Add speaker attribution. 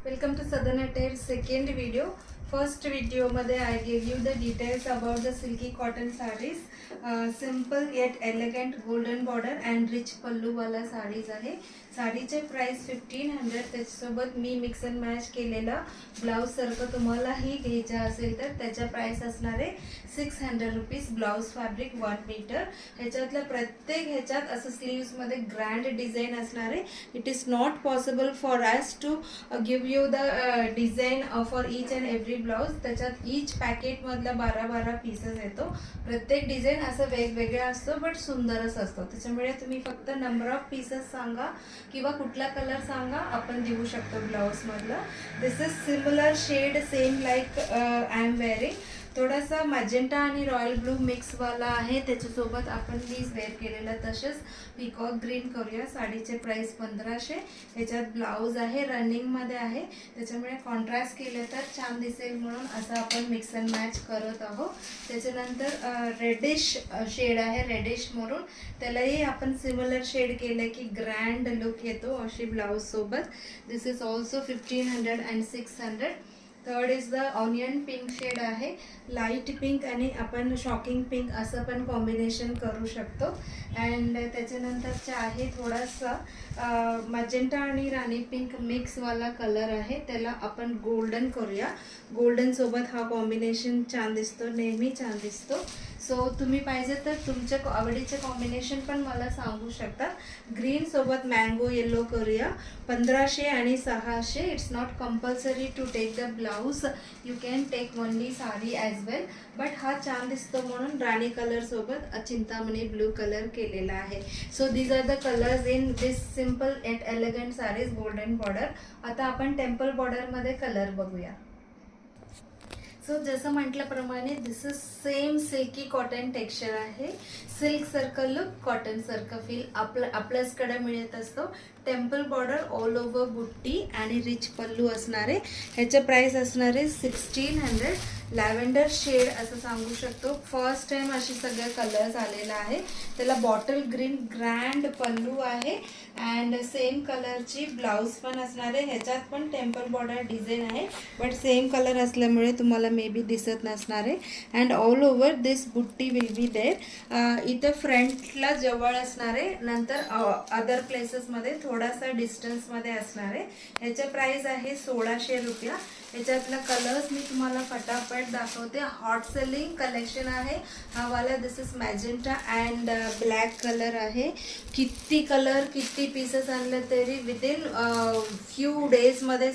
Speaker 1: Welcome to Southern Attire second video. First video मध्ये I gave you the details about the silky cotton sarees. Simple yet elegant golden border and rich pallu वाला sarees आहे. साडीचे price 1500. त्याच्यासोबत मी mix and match केलेला blouse सारखं तुम्हालाही घ्यायचं असेल तर त्याचा प्राइस असणार आहे 600 रुपीज. Blouse fabric 1 metre. ह्याच्यातल्या प्रत्येक ह्याच्यात असं स्लीव्स मध्ये ग्रँड डिझाईन असणार आहे. It is not possible for us to give you the design for each and every blouse. त्याच्यात ईच पॅकेट मधला 12 पीसेस येतो. प्रत्येक डिझाईन असं वेगवेगळा असतो बट सुंदरच असतो. त्याच्यामुळे तुम्ही फक्त नंबर ऑफ पीसेस सांगा किंवा कुठला कलर सांगा, आपण देऊ शकतो ब्लाउज मधला. This is similar shade same like I am wearing. थोडासा मॅजेंटा आणि रॉयल ब्लू मिक्स वाला आहे. त्याच्यासोबत आपण मीच वेअर केलेला तसेच पिकॉक ग्रीन करूया. साडीचे प्राइस 1500. ह्याच्यात ब्लाउज आहे रनिंग मध्ये आहे. त्याच्यामुळे कॉन्ट्रास्ट केले तर छान दिसेल म्हणून असं आपण मिक्स अँड मॅच करत आहोत. त्याच्यानंतर रेडिश शेड आहे, रेडिश म्हणून त्यालाही आपण सिमिलर शेड केलं की ग्रँड लुक येतो अशी ब्लाउज सोबत. This is also 1500 and 600. Third is the onion pink shade आहे. लाईट पिंक आणि आपण शॉकिंग पिंक असं पण कॉम्बिनेशन करू शकतो. अँड त्याच्यानंतरचा आहे थोडासा मजेंटा आणि राणी पिंक मिक्सवाला कलर आहे. त्याला आपण गोल्डन करूया. गोल्डन सोबत हा कॉम्बिनेशन छान दिसतो, नेहमी छान दिसतो. सो तुम्ही पाहिजे तर तुमच्या आवडीचे कॉम्बिनेशन पण मला सांगू शकता. ग्रीन सोबत मँगो येलो करूया. 1500 आणि 600. It's not compulsory to take the blouse. You can take only sari as well. But हा छान दिसतो म्हणून राणी कलर सोबत चिंतामणी ब्लू कलर केलेला आहे. So these are the colours in this simple at elegant saris golden border. आता आपण टेम्पल बॉर्डरमध्ये कलर बघूया. सो जसं म्हटल्याप्रमाणे this is same silky cotton texture आहे. सिल्क सारखं लुक, कॉटन सारखं फील आपल्याचकडे मिळत असतो. टेम्पल बॉर्डर ऑल ओव्हर बुट्टी आणि रिच पल्लू असणारे. ह्याचं प्राइस असणारे 1600. लॅव्हेंडर शेड असं सांगू शकतो. फर्स्ट टाइम अशी सगळे कलर्स आलेला आहे. त्याला बॉटल ग्रीन ग्रँड पल्लू आहे अँड सेम कलरची ब्लाउज पण असणार आहे. ह्याच्यात पण टेम्पल बॉर्डर डिझाईन आहे बट सेम कलर असल्यामुळे तुम्हाला मे बी दिसत नसणार आहे. अँड ऑल ओव्हर दिस बुट्टी विल बी देर. इथं फ्रंटला जवळ असणार आहे, नंतर अदर प्लेसेसमध्ये थोडासा डिस्टन्समध्ये असणार आहे. ह्याचं प्राइस आहे 1600 रुपया. ह्याच्यातला कलर्स मी तुम्हाला फटाफट दाखवते. हॉट सेलिंग कलेक्शन आहे हा वाला. This is magenta and black colour आहे. किती कलर किती पीसेस आणले तरी विदिन फ्यू डेजमध्ये